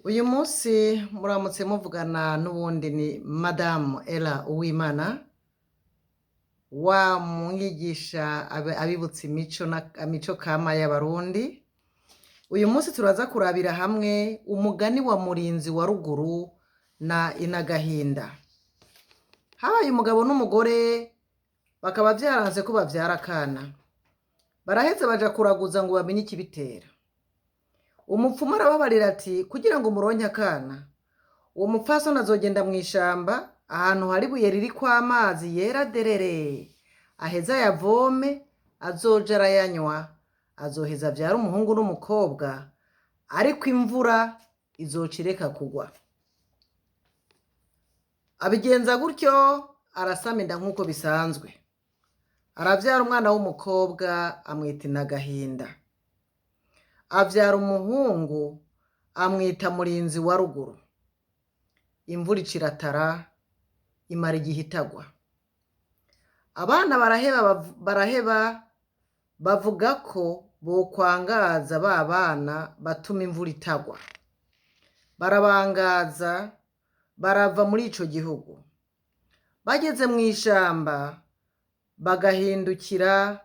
Uyu munsi muramutse muvugana n'ubundi ni Madamu Ella Uwimana, wa mwigisha abibutsa imico kama y'Abarundi. Uyu munsi turaza kurabira hamwe umugani wa murinzi wa ruguru na inagahinda. Habaye umugabo n'umugore bakaba vyaranze ko bavyara akana. Baraheze baja kuraguza ngo bamenye ikibitera. Umupfumu arababarira ati kugira ngo umuronke akana, uwo mupfasoni azogenda mw'ishamba ahantu hari ibuye ririko amazi yera derere, aheza ayavome, azoja arayanywa, azoheza avyara umuhungu n'umukobwa, ariko imvura izoca ireka kugwa. Abigenza gutyo arasama inda nk'uko bisanzwe, aravyara umwana w'umukobwa amwita inagahinda, avyara umuhungu amwita murinzi wa ruguru. Imvura iciratara imara igihe itagwa. Abana baraheba bavuga ko bokwangaza ba bana batuma imvura itagwa. Barabangaza barava muri ico gihugu. Bageze mw'ishamba bagahindukira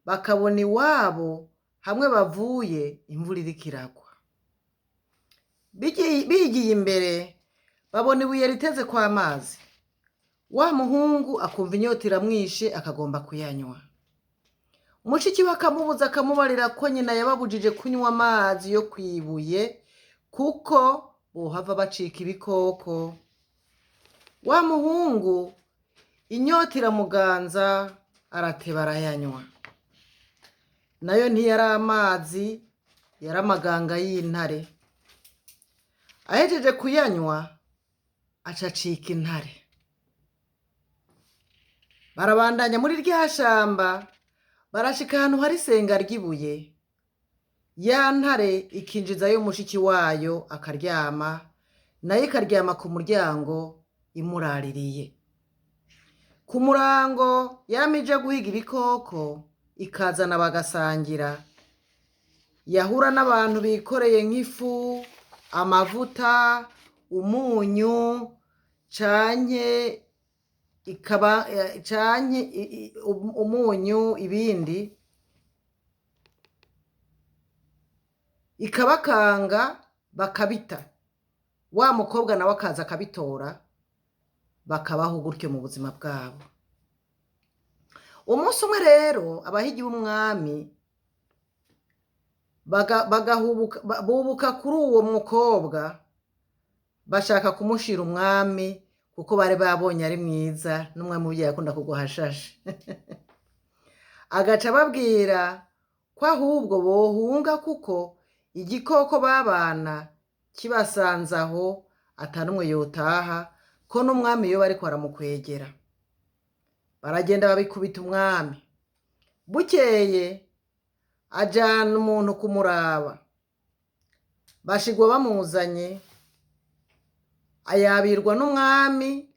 bakabona iwabo hamwe bavuye imvura iriko iragwa. Bigiye imbere babona ibuye riteze kwa amazi. Wa muhungu akumva inyota iramwishe akagomba kuyanywa. Mushiki we akamubuza akamubarira ko nyina yababujije kunywa amazi yo kwibuye kuko bohava bacika ibikoko. Wa muhungu inyota iramuganza arateba arayanywa. Nayo ntiyari amazi, yari amaganga y'intare. Ahejeje kuyanywa aca acika intare. Barabandanya muri rya shamba barashika ahantu hari isenga ry'ibuye. Ya ntare ikinjizayo mushiki wayo akaryama, nayo ikaryama ku muryango imuraririye. Ku murango yamije guhiga ibikoko ikazana bagasangira. Yahura n'abantu bikoreye nk'ifu, amavuta, umunyu, umunyu ibindi, ikabakanga bakabita. Wa mukobwa nawe akaza akabitora bakabaho gutyo mu buzima bwabo. Umunsi umwe rero abahigi b'umwami bubuka kuri uwo mukobwa bashaka kumushira umwami kuko bari babonye ari mwiza, n'umwami burya yakunda kugwa hashashe. Agaca ababwira ko ahubwo bohunga kuko igikoko babana kibasanze aho atanumwe yotaha, ko n'umwami yoba ariko aramukwegera. Baragenda babikubita umwami. Bukeye ajana umuntu kumuraba. Bashigwa bamuzanye, ayabirwa n'umwami,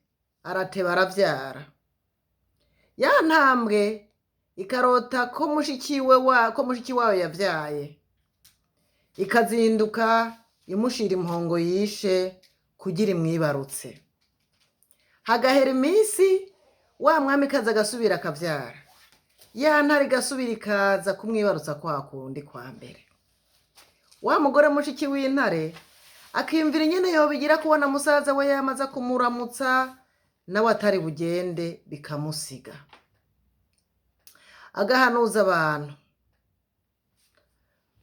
arateba aravyara. Ya ntambwe ikarota ko mushiki wayo yavyaye, ikazinduka imushira impongo yishe kugira imwibarutse. Hagahera iminsi wa mwami kaza agasubira akavyara. Ya ntare igasubira ikaza kumwibarutsa kwa kundi kwa mbere. Wa mugore mushiki w'intare akiyumvira ingene yobigira kubona musaza we yamaze kumuramutsa nawe atari bugende bikamusiga. Agahanuza abantu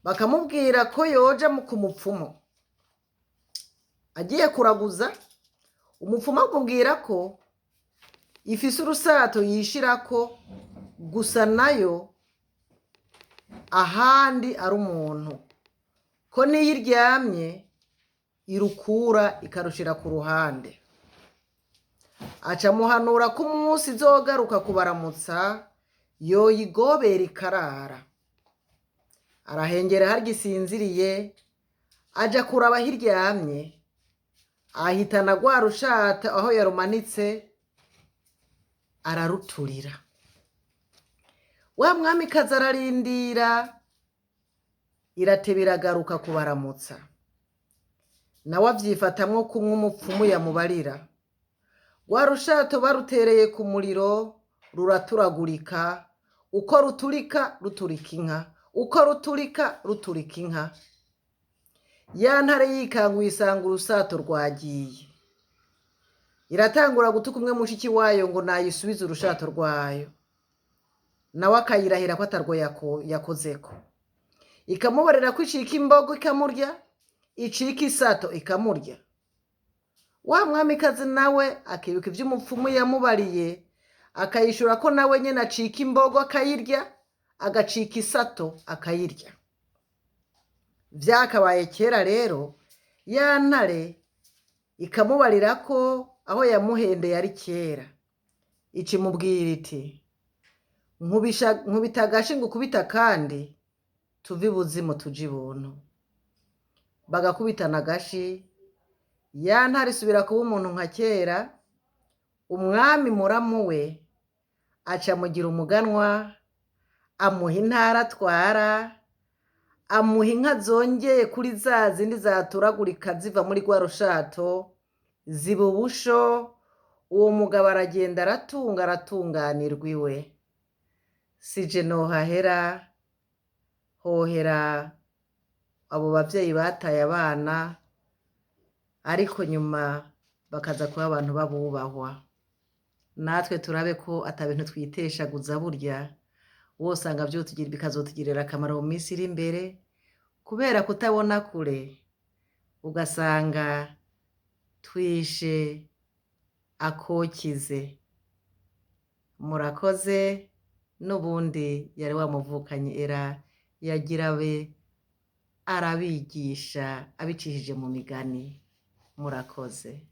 bakamubwira ko yoja ku mupfumu. Agiye kuraguza, umupfumu akubwira ko ifise urusato yishirako, gusa nayo ahandi ari umuntu, ko niyo iryamye irukura ikarushira ku ruhande. Aca amuhanura ko umunsi izogaruka kubaramutsa yoyigobera ikarara. Arahengera harya isinziriye, aja kuraba aho iryamye, ahitana rwa rushata aho yarumanitse araruturira. Wa mwamikazi ararindira, irateba iragaruka kubaramutsa. nawe avyifatamwo kumwe umupfumu yamubarira. Rwa rushato barutereye ku muriro ruraturagurika, uko ruturika ruturika inka, uko ruturika ruturika inka. Ya ntare yikanguye isanga urusato rwagiye, iratangura gutuka umwe mushiki wayo ngo nayisubize urushato rwayo, nawe akayirahira ko atarwo yakozeko. Ikamubarira ko icika imbogo ikamurya, icika isato ikamurya. Wa mwamikazi nawe akibuka ivy'umupfumu yamubariye, akayishura ko nawe nyene acika imbogo akayirya, agacika isato akayirya. Vyakabaye kera rero, ya ntare ikamubarira ko aho yamuhendeye ari kera, icimubwira iti nkubita agashi ngo ukubita kandi tuve ibuzimu tuje ibuntu. Bagakubitana agashi, ya ntare isubira kuba umuntu nka kera. Umwami muramu we aca amugira umuganwa, amuha intara atwara, amuha inka zongeye kuri za zindi zaturagurika ziva muri rwa rushato, ziba ubusho. Uwo mugabo aragenda aratunganirwa iwe. Sije nohahera, hohera abo bavyeyi bataye abana, ariko nyuma bakaza kuba abantu babubahwa. Natwe turabe ko ata bintu twiteshaguza burya, wosanga bikazotugirira akamaro mu minsi iri imbere, kubera kutabona kure ugasanga twishe akokize. Murakoze. N'ubundi yari wamuvukanye era yagira abe arabigisha abicishije mu migani. Murakoze.